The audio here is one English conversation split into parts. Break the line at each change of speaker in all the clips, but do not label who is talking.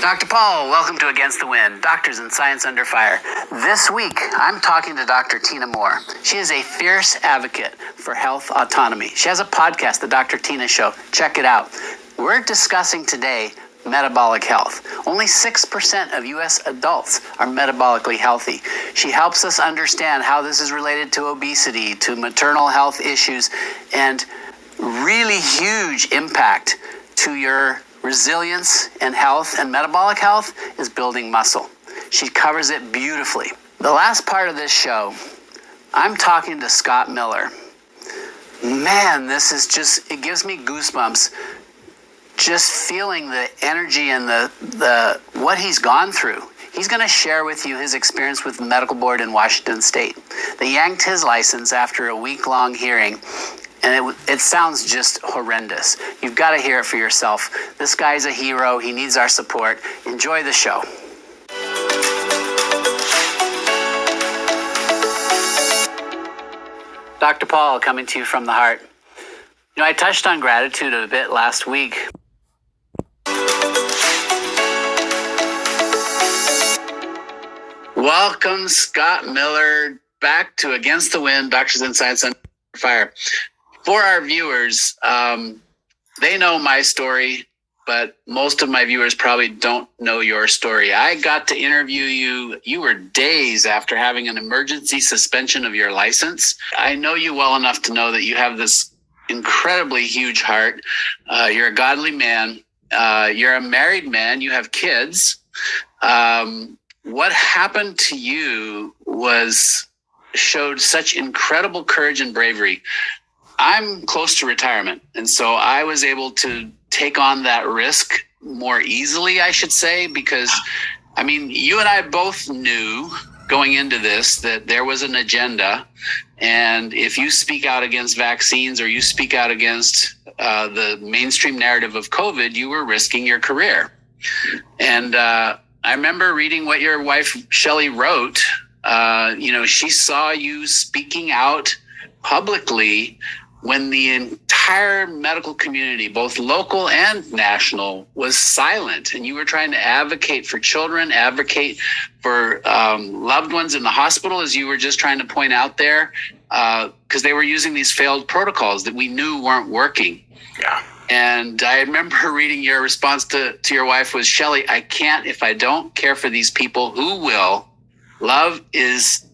Dr. Paul, welcome to Against the Wind, Doctors in Science Under Fire. This week, I'm talking to Dr. Tina Moore. She is a fierce advocate for health autonomy. She has a podcast, The Dr. Tina Show. Check it out. We're discussing today metabolic health. Only 6% of U.S. adults are metabolically healthy. She helps us understand how this is related to obesity, to maternal health issues, and really huge impact to your resilience and health, and metabolic health is building muscle. She covers it beautifully. The last part of this show, I'm talking to Scott Miller. Man, this is just, it gives me goosebumps just feeling the energy and the what he's gone through. He's going to share with you his experience with the medical board in Washington State. They yanked his license after a week-long hearing, and it sounds just horrendous. You've got to hear it for yourself. This guy's a hero. He needs our support. Enjoy the show. Dr. Paul, coming to you from the heart. You know, I touched on gratitude a bit last week. Welcome, Scott Miller, back to Against the Wind, Doctors in Science Under Fire. For our viewers, they know my story, but most of my viewers probably don't know your story. I got to interview you. You were days after having an emergency suspension of your license. I know you well enough to know that you have this incredibly huge heart. You're a godly man. You're a married man. You have kids. What happened to you showed such incredible courage and bravery. I'm close to retirement, and so I was able to take on that risk more easily, I should say, because, I mean, you and I both knew going into this that there was an agenda, and if you speak out against vaccines or you speak out against the mainstream narrative of COVID, you were risking your career. And I remember reading what your wife, Shelley, wrote. She saw you speaking out publicly when the entire medical community, both local and national, was silent, and you were trying to advocate for children, advocate for loved ones in the hospital, as you were just trying to point out there, because they were using these failed protocols that we knew weren't working.
Yeah.
And I remember reading your response to your wife was, Shelley, I can't if I don't care for these people. Who will? Love is,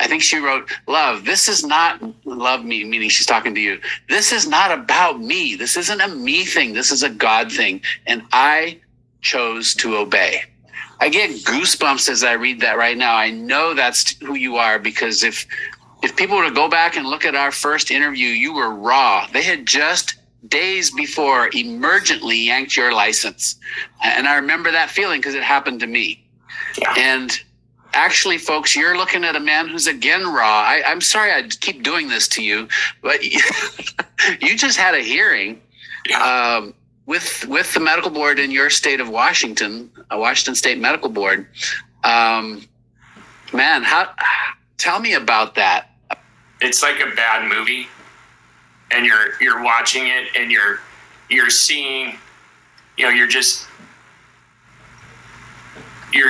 I think she wrote, love, this is not love me, meaning she's talking to you. This is not about me. This isn't a me thing. This is a God thing. And I chose to obey. I get goosebumps as I read that right now. I know that's who you are, because if people were to go back and look at our first interview, you were raw. They had just days before emergently yanked your license. And I remember that feeling because it happened to me.
Yeah.
And actually, folks, you're looking at a man who's again raw. I'm sorry I keep doing this to you, but you just had a hearing with the medical board in your state of Washington, Washington State Medical Board. Man, tell me about that.
It's like a bad movie, and you're watching it, and you're seeing, you're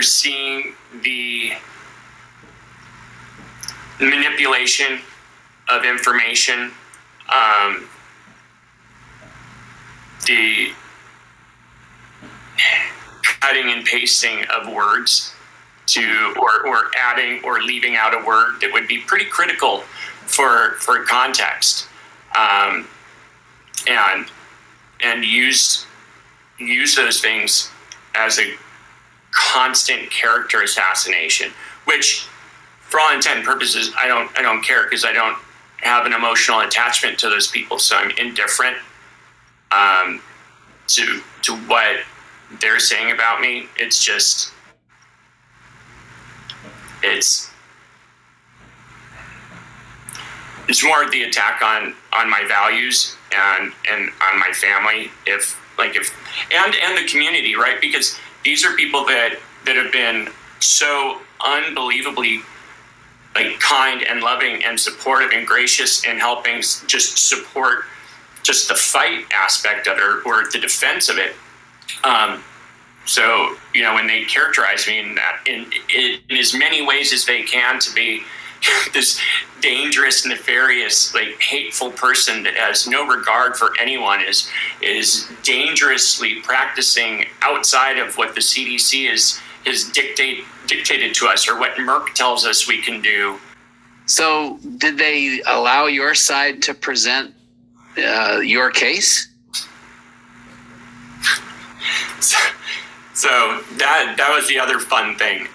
seeing the manipulation of information, the cutting and pasting of words or adding or leaving out a word that would be pretty critical for context, and use those things as a constant character assassination, which for all intent and purposes, I don't care, because I don't have an emotional attachment to those people. So I'm indifferent to what they're saying about me. It's just, it's more the attack on my values and on my family, and the community, right? Because these are people that have been so unbelievably kind and loving and supportive and gracious and helping just support just the fight aspect of it or the defense of it. So, when they characterize me in as many ways as they can to be this dangerous, nefarious, hateful person that has no regard for anyone, is dangerously practicing outside of what the CDC is dictated to us, or what Merck tells us we can do.
So did they allow your side to present your case?
So that was the other fun thing.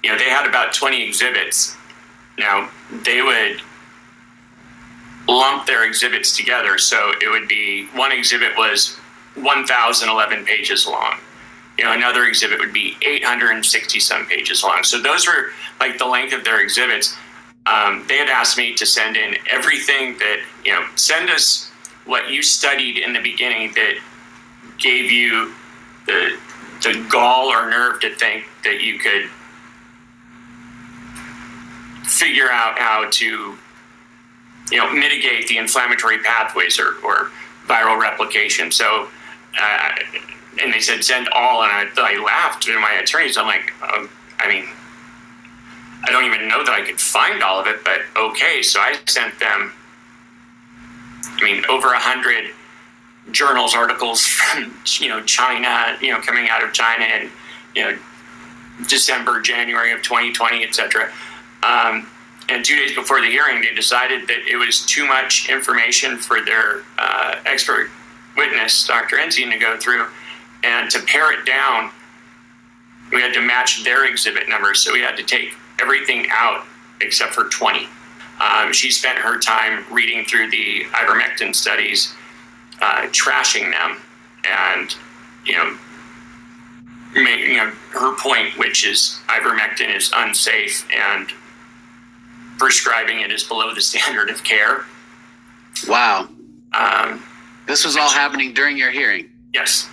They had about 20 exhibits. Now, they would lump their exhibits together. So it would be, one exhibit was 1,011 pages long. Another exhibit would be 860 some pages long. So those were the length of their exhibits. They had asked me to send in everything that, send us what you studied in the beginning that gave you the gall or nerve to think that you could figure out how to, mitigate the inflammatory pathways or viral replication. So, and they said, send all. And I laughed to my attorneys. I'm like, I don't even know that I could find all of it, but okay. So I sent them, over 100 journals, articles from, China, coming out of China in, December, January of 2020, et cetera. And 2 days before the hearing, they decided that it was too much information for their expert witness, Dr. Enzian, to go through. And to pare it down, we had to match their exhibit numbers. So we had to take everything out except for 20. She spent her time reading through the Ivermectin studies, trashing them, and, making her point, which is Ivermectin is unsafe and prescribing it is below the standard of care.
Wow. This was all happening during your hearing?
Yes.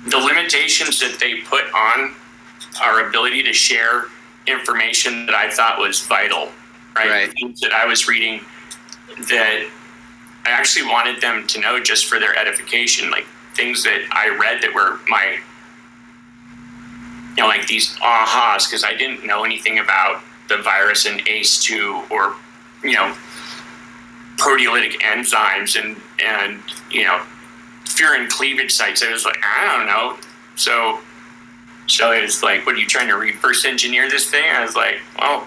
The limitations that they put on our ability to share information that I thought was vital, right? Things that I was reading that I actually wanted them to know just for their edification, things that I read that were my, these ahas, because I didn't know anything about the virus and ACE2 or, proteolytic enzymes and furin cleavage sites. I was like, I don't know. So it was like, what are you trying to reverse engineer this thing? I was like, well,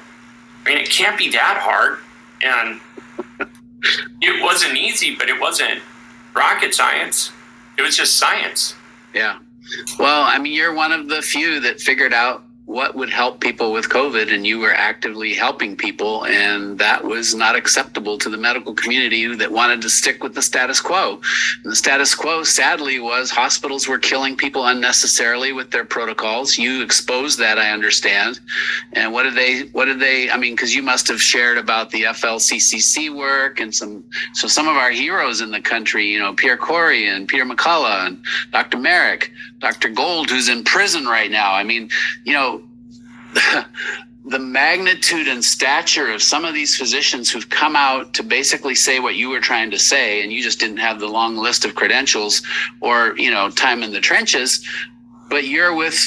it can't be that hard. And it wasn't easy, but it wasn't rocket science. It was just science.
Yeah. Well, you're one of the few that figured out what would help people with COVID, and you were actively helping people, and that was not acceptable to the medical community that wanted to stick with the status quo. And the status quo, sadly, was hospitals were killing people unnecessarily with their protocols. You exposed that, I understand. And what did they, because you must have shared about the FLCCC work and some of our heroes in the country, Pierre Corey and Peter McCullough and Dr. Merrick, Dr. Gold, who's in prison right now. The magnitude and stature of some of these physicians who've come out to basically say what you were trying to say, and you just didn't have the long list of credentials or, time in the trenches, but you're with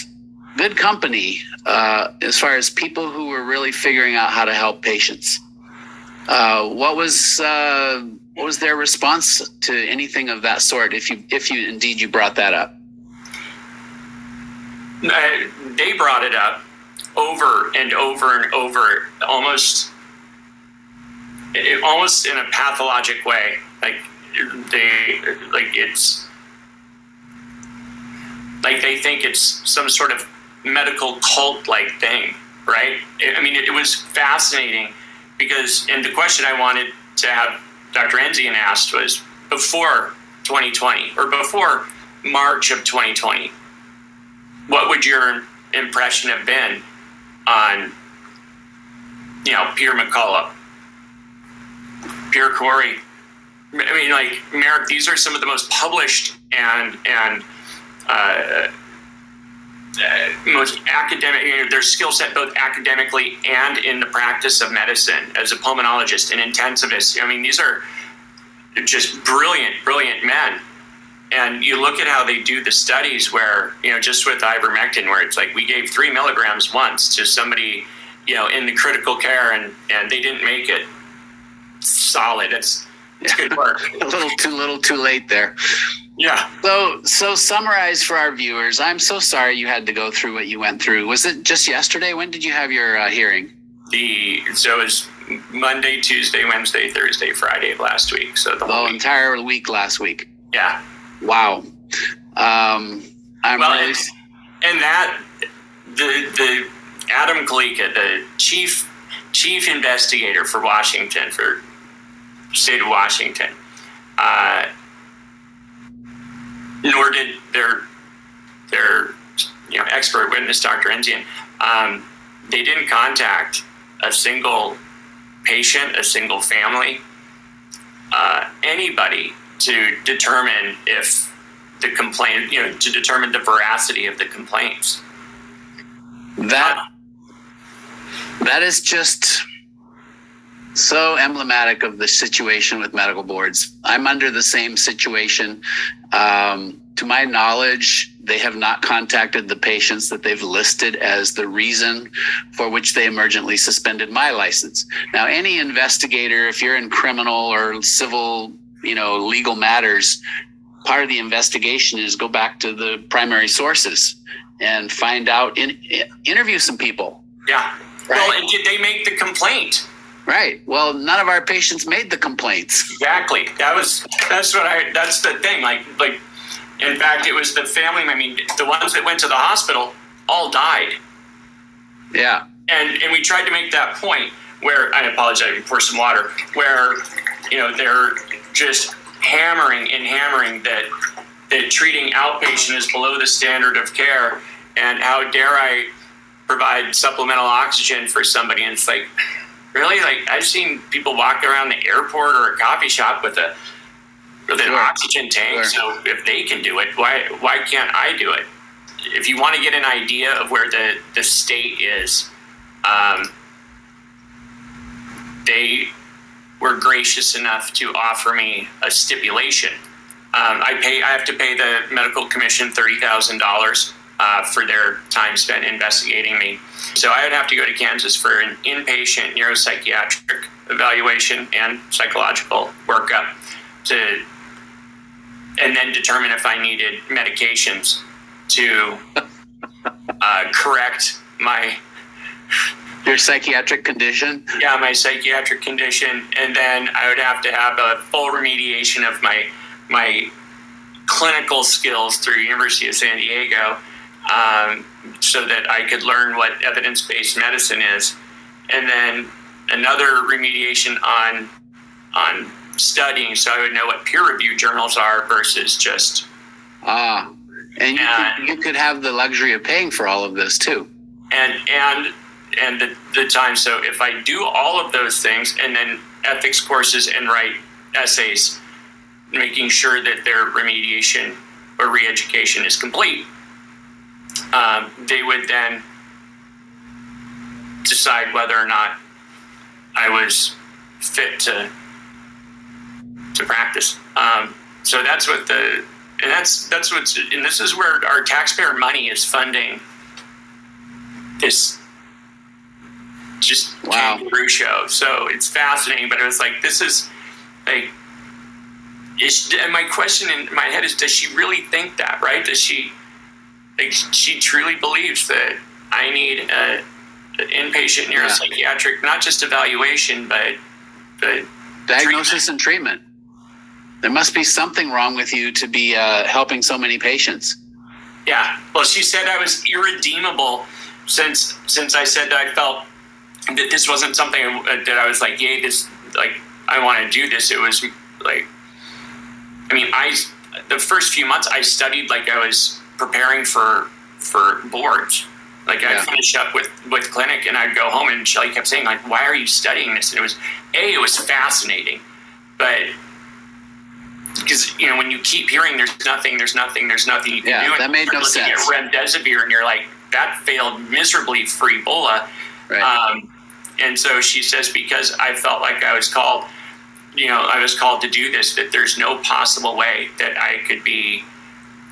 good company as far as people who were really figuring out how to help patients. What was their response to anything of that sort, if you indeed you brought that up?
They brought it up over and over and over, almost in a pathologic way. They think it's some sort of medical cult-like thing, right? It was fascinating because, and the question I wanted to have Dr. Enzian asked was, before 2020 or before March of 2020, what would your impression have been on, Peter McCullough, Pierre Corey? Merrick, these are some of the most published and most academic, their skill set both academically and in the practice of medicine as a pulmonologist and intensivist. These are just brilliant men. And you look at how they do the studies where, just with ivermectin, where it's like we gave 3 milligrams once to somebody, in the critical care and they didn't make it. Solid. It's good work.
A little too late there.
Yeah.
So summarize for our viewers. I'm so sorry you had to go through what you went through. Was it just yesterday? When did you have your hearing?
So it was Monday, Tuesday, Wednesday, Thursday, Friday of last week. So the whole
entire week last week.
Yeah.
Wow. And
that the Adam Kalika, the chief investigator for Washington, for state of Washington, nor did their expert witness, Dr. Enzian, they didn't contact a single patient, a single family, anybody to determine if the complaint, to determine the veracity of the complaints.
That is just so emblematic of the situation with medical boards. I'm under the same situation. To my knowledge, they have not contacted the patients that they've listed as the reason for which they emergently suspended my license. Now, any investigator, if you're in criminal or civil, legal matters, part of the investigation is go back to the primary sources and find out, interview some people.
Yeah.
Right?
Well, and did they make the complaint?
Right. Well, none of our patients made the complaints.
Exactly. That's the thing. Like, in fact, it was the family. I mean, the ones that went to the hospital all died.
Yeah.
And we tried to make that point where, I apologize, I pour some water, where, they're just hammering that treating outpatient is below the standard of care, and how dare I provide supplemental oxygen for somebody. And it's like, really? Like, I've seen people walk around the airport or a coffee shop with an oxygen tank. Sure. So if they can do it, why can't I do it? If you want to get an idea of where the state is, they were gracious enough to offer me a stipulation. I have to pay the medical commission $30,000 for their time spent investigating me. So I would have to go to Kansas for an inpatient neuropsychiatric evaluation and psychological workup and then determine if I needed medications to correct
your psychiatric condition?
Yeah, my psychiatric condition. And then I would have to have a full remediation of my clinical skills through University of San Diego, so that I could learn what evidence-based medicine is. And then another remediation on studying, so I would know what peer-reviewed journals are versus just...
And you could have the luxury of paying for all of this too.
And the time. So if I do all of those things, and then ethics courses and write essays, making sure that their remediation or re-education is complete, they would then decide whether or not I was fit to practice. So that's what and this is where our taxpayer money is funding this just kangaroo show. So it's fascinating, but it was like, this is like, and my question in my head is, does she really think that, right? Does she, like, she truly believes that I need an inpatient neuropsychiatric, not just evaluation, but
diagnosis and treatment. There must be something wrong with you to be helping so many patients.
Yeah. Well, she said I was irredeemable since I said that I felt that this wasn't something that I was like, yay, this, like, I want to do this. It was like, I mean, the first few months I studied like I was preparing for boards. Like, I'd finish up with clinic and I'd go home, and Shelly kept saying, like, why are you studying this? And it was fascinating, but because, when you keep hearing there's nothing you can do.
Yeah, that made no sense.
At remdesivir, and you're like, that failed miserably for Ebola.
Right.
And so she says, because I felt like I was called I was called to do this, that there's no possible way that I could be,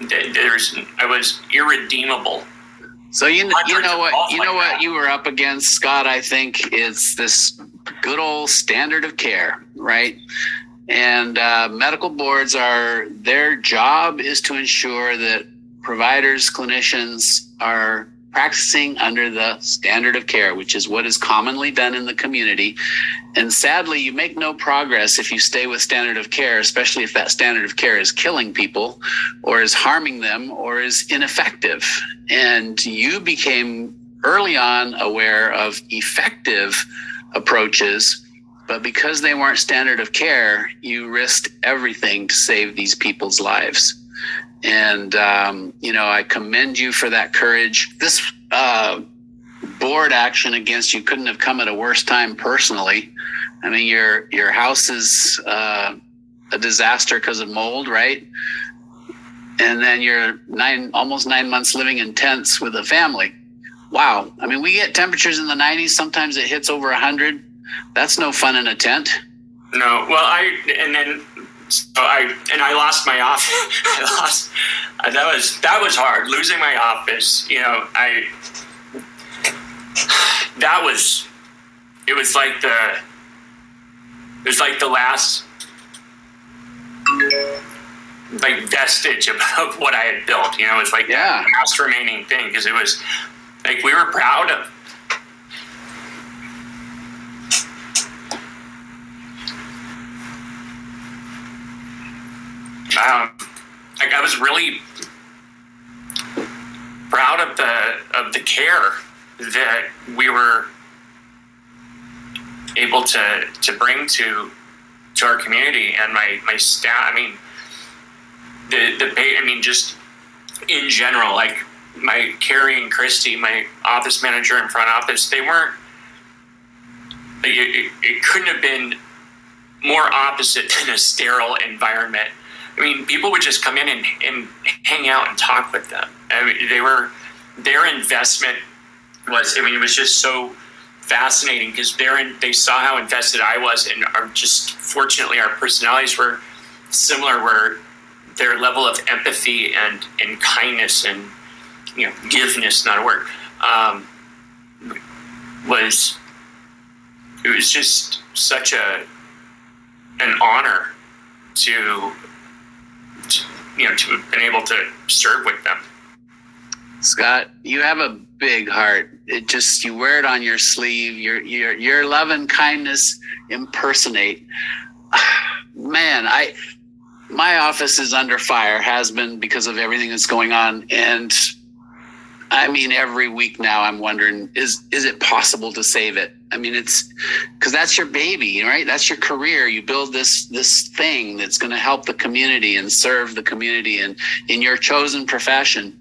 I was irredeemable.
So you know what you were up against, Scott. I think is this good old standard of care, right? And medical boards their job is to ensure that providers, clinicians are practicing under the standard of care, which is what is commonly done in the community. And sadly, you make no progress if you stay with standard of care, especially if that standard of care is killing people or is harming them or is ineffective. And you became early on aware of effective approaches, but because they weren't standard of care, you risked everything to save these people's lives. And, I commend you for that courage. This board action against you couldn't have come at a worse time personally. I mean, your house is a disaster because of mold, right? And then you're almost 9 months living in tents with a family. Wow. I mean, we get temperatures in the 90s. Sometimes it hits over 100. That's no fun in a tent.
No. Well, I lost my office. That was hard. Losing my office. It was like the last vestige of what I had built. It was like the last remaining thing, because it was like we were proud of. I was really proud of the care that we were able to bring to our community and my staff. I mean, just in general, like my Carrie and Christy, my office manager and front office, they weren't. It couldn't have been more opposite than a sterile environment. I mean, people would just come in and hang out and talk with them. I mean, their investment was, it was just so fascinating, because they saw how invested I was, and fortunately our personalities were similar, where their level of empathy and kindness and, giveness, not a word, it was just such an honor to have been able to serve with them.
Scott, you have a big heart. You wear it on your sleeve. Your love and kindness impersonate. Man, my office is under fire, has been, because of everything that's going on. And I mean, every week now I'm wondering, is it possible to save it? I mean, it's because that's your baby, right? That's your career. You build this thing that's going to help the community and serve the community, and in your chosen profession.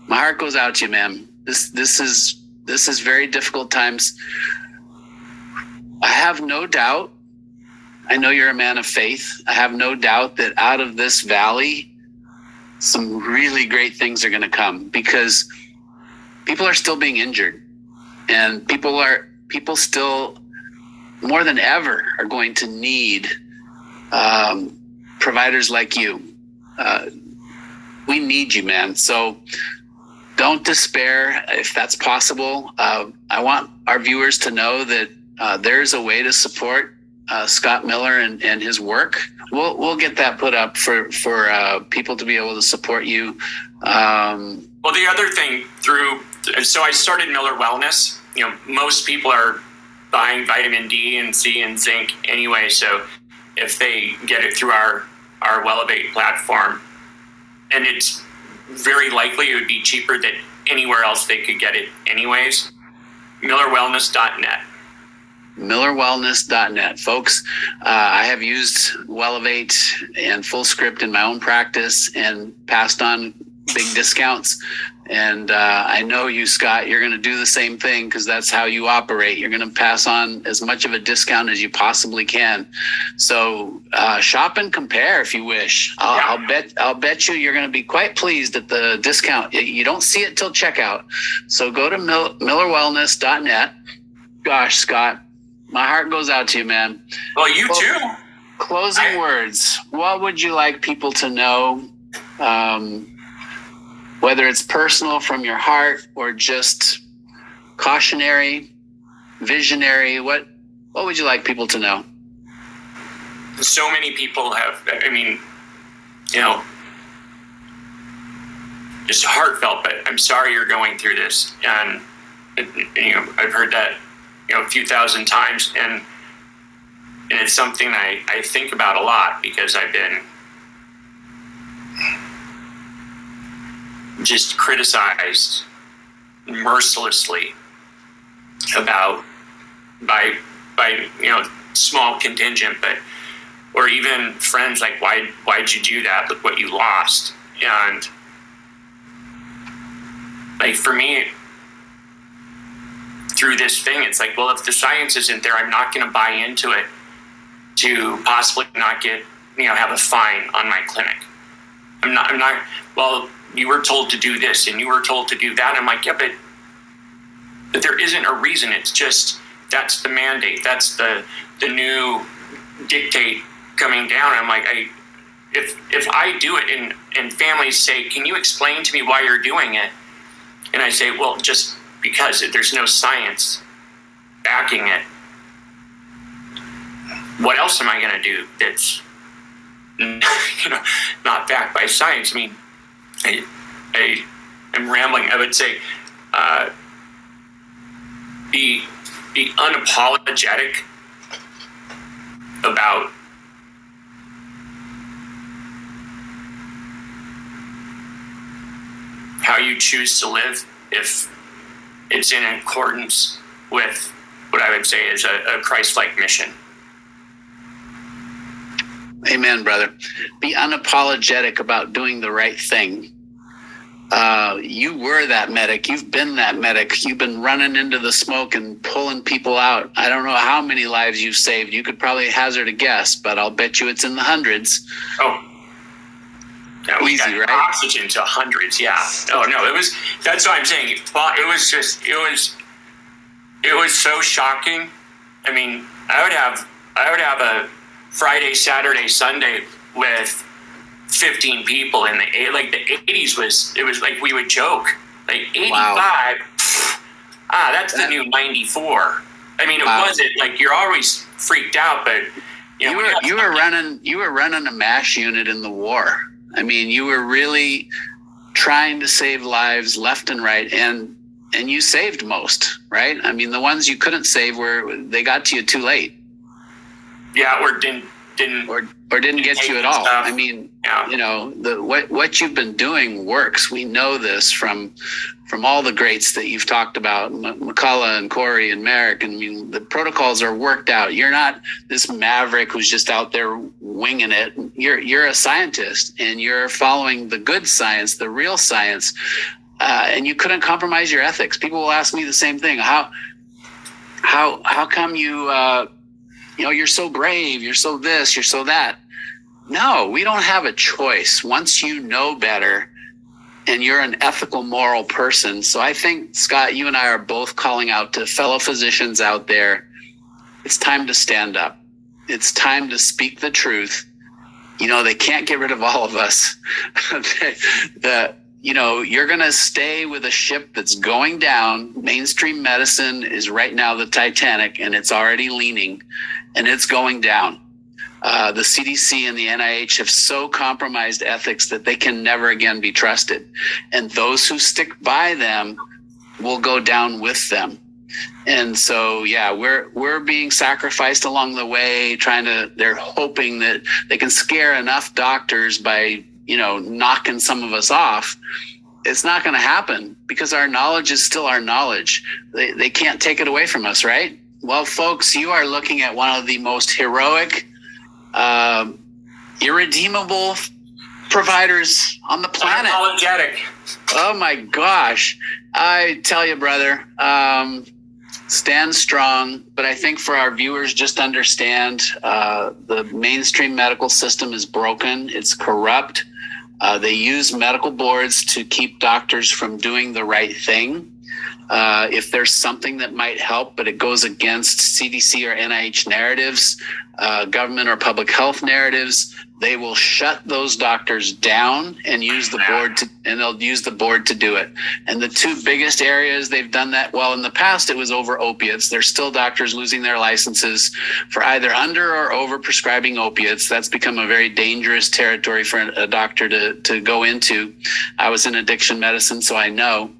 My heart goes out to you, man. This is very difficult times. I have no doubt. I know you're a man of faith. I have no doubt that out of this valley, some really great things are going to come, because people are still being injured, and people still more than ever are going to need providers like you. We need you, man. So don't despair if that's possible. I want our viewers to know that there's a way to support Scott Miller and his work. We'll get that put up for people to be able to support you.
Well, the other thing so I started Miller Wellness. Most people are buying vitamin D and C and zinc anyway. So if they get it through our Wellevate platform, and it's very likely it would be cheaper than anywhere else they could get it anyways. MillerWellness.net. MillerWellness.net. Folks, I have used Wellevate and FullScript in my own practice and passed on big discounts. And I know you, Scott, you're going to do the same thing, because that's how you operate. You're going to pass on as much of a discount as you possibly can. So shop and compare if you wish. I'll bet you're going to be quite pleased at the discount. You don't see it till checkout. So go to MillerWellness.net. Gosh, Scott, my heart goes out to you, man. Well, you too.
Closing words. What would you like people to know? Whether it's personal from your heart or just cautionary, visionary, what would you like people to know?
So many people have, just heartfelt, but I'm sorry you're going through this. And, I've heard that, a few thousand times. And it's something I think about a lot because I've been just criticized mercilessly about by small contingent, or even friends, like, why'd you do that? Look what you lost. And like, for me, through this thing, it's like, well, if the science isn't there, I'm not going to buy into it to possibly not get, have a fine on my clinic. I'm not, well, you were told to do this and you were told to do that. I'm like, yeah, but there isn't a reason. It's just, that's the mandate. That's the new dictate coming down. I'm like, if I do it and families say, can you explain to me why you're doing it? And I say, well, just because there's no science backing it. What else am I going to do that's, not backed by science? I mean, I'm rambling. I would say, be unapologetic about how you choose to live, if it's in accordance with what I would say is a Christ-like mission.
Amen, brother. Be unapologetic about doing the right thing. You were that medic. You've been that medic. You've been running into the smoke and pulling people out. I don't know how many lives you've saved. You could probably hazard a guess, but I'll bet you it's in the hundreds.
Oh, yeah, we
easy,
got
right?
Oxygen to hundreds. Yeah. Oh no, that's what I'm saying. It was so shocking. I mean, I would have a Friday, Saturday, Sunday with 15 people in the 80s it was like we would joke, like 85. Wow. That's the new 94. I mean, it wasn't like you're always freaked out, but you were running a MASH unit in the war. I mean, you were really trying to save lives left and right, and you saved most, right? I mean, the ones you couldn't save they got to you too late. Yeah, or didn't get to you at all. Stuff. I mean, yeah. What you've been doing works. We know this from all the greats that you've talked about, McCullough and Corey and Merrick. And I mean, the protocols are worked out. You're not this maverick who's just out there winging it. You're a scientist, and you're following the good science, the real science, and you couldn't compromise your ethics. People will ask me the same thing. How come you? You're so brave, you're so this, you're so that. No, we don't have a choice once you know better and you're an ethical, moral person. So I think, Scott, you and I are both calling out to fellow physicians out there. It's time to stand up. It's time to speak the truth. They can't get rid of all of us. You're going to stay with a ship that's going down. Mainstream medicine is right now the Titanic, and it's already leaning, and it's going down. The CDC and the NIH have so compromised ethics that they can never again be trusted. And those who stick by them will go down with them. And so, yeah, we're being sacrificed along the way, they're hoping that they can scare enough doctors by, knocking some of us off. It's not going to happen because our knowledge is still our knowledge. They can't take it away from us, right? Well, folks, you are looking at one of the most heroic, irredeemable providers on the planet. Unapologetic.
Oh my gosh. I tell you, brother, stand strong. But I think for our viewers, just understand the mainstream medical system is broken. It's corrupt. They use medical boards to keep doctors from doing the right thing. If there's something that might help, but it goes against CDC or NIH narratives, government or public health narratives, they will shut those doctors down and use the board they'll use the board to do it. And the two biggest areas they've done that, well, in the past, it was over opiates. There's still doctors losing their licenses for either under or over prescribing opiates. That's become a very dangerous territory for a doctor to go into. I was in addiction medicine, so I know.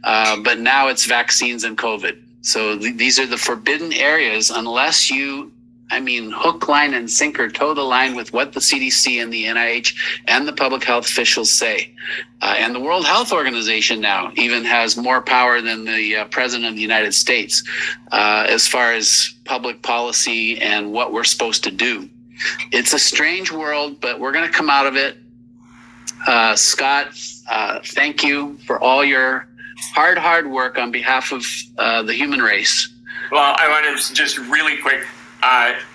But now it's vaccines and COVID. So these are the forbidden areas unless you, hook, line, and sinker, toe the line with what the CDC and the NIH and the public health officials say. And the World Health Organization now even has more power than the President of the United States as far as public policy and what we're supposed to do. It's a strange world, but we're going to come out of it. Scott, thank you for all your hard work on behalf of the human race.
Well, I want to just really quick,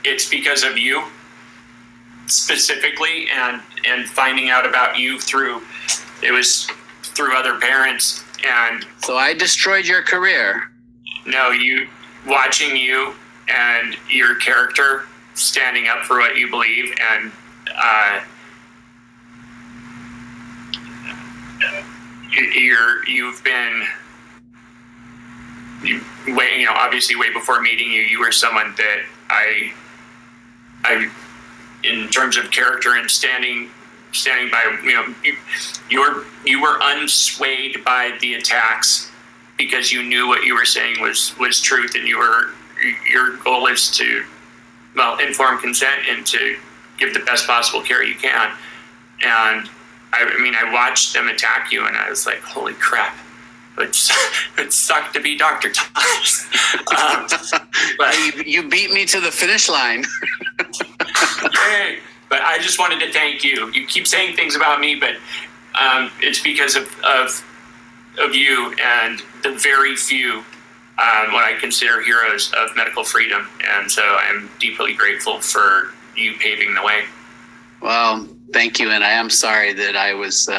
it's because of you specifically, and finding out about you through other parents. And
so I destroyed your career.
No, watching you and your character standing up for what you believe, and you've been obviously way before meeting you, you were someone that I in terms of character and standing by, you were unswayed by the attacks because you knew what you were saying was truth, and your goal is to, inform consent and to give the best possible care you can. And I watched them attack you, and I was like, holy crap. It sucked to be Dr. Thomas.
But you beat me to the finish line.
Yay. But I just wanted to thank you. You keep saying things about me, but it's because of you and the very few what I consider heroes of medical freedom. And so I'm deeply grateful for you paving the way.
Well, thank you. And I am sorry that I was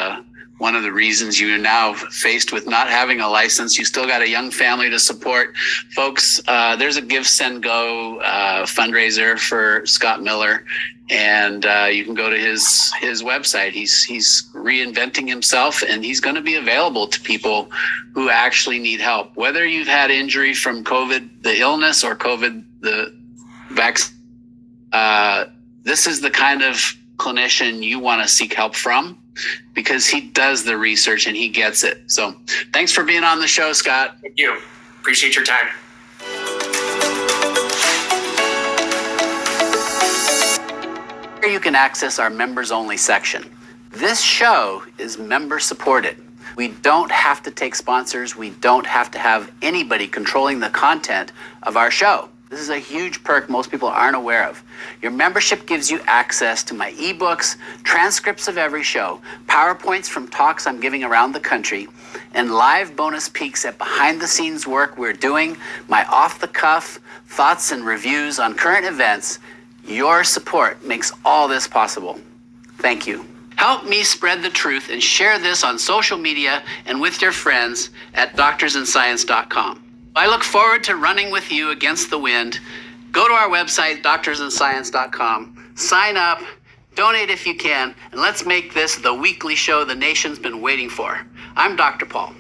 one of the reasons you're now faced with not having a license. You still got a young family to support. Folks, there's a Give, Send, Go fundraiser for Scott Miller. And you can go to his website. He's reinventing himself, and he's going to be available to people who actually need help. Whether you've had injury from COVID, the illness, or COVID, the vaccine, this is the kind of clinician you want to seek help from, because he does the research and he gets it. So thanks for being on the show, Scott.
Thank you. Appreciate your time.
Here you can access our members only section. This show is member supported. We don't have to take sponsors. We don't have to have anybody controlling the content of our show. This is a huge perk most people aren't aware of. Your membership gives you access to my ebooks, transcripts of every show, PowerPoints from talks I'm giving around the country, and live bonus peeks at behind-the-scenes work we're doing, my off-the-cuff thoughts and reviews on current events. Your support makes all this possible. Thank you. Help me spread the truth and share this on social media and with your friends at doctorsandscience.com. I look forward to running with you against the wind. Go to our website, doctorsandscience.com, sign up, donate if you can, and let's make this the weekly show the nation's been waiting for. I'm Dr. Paul.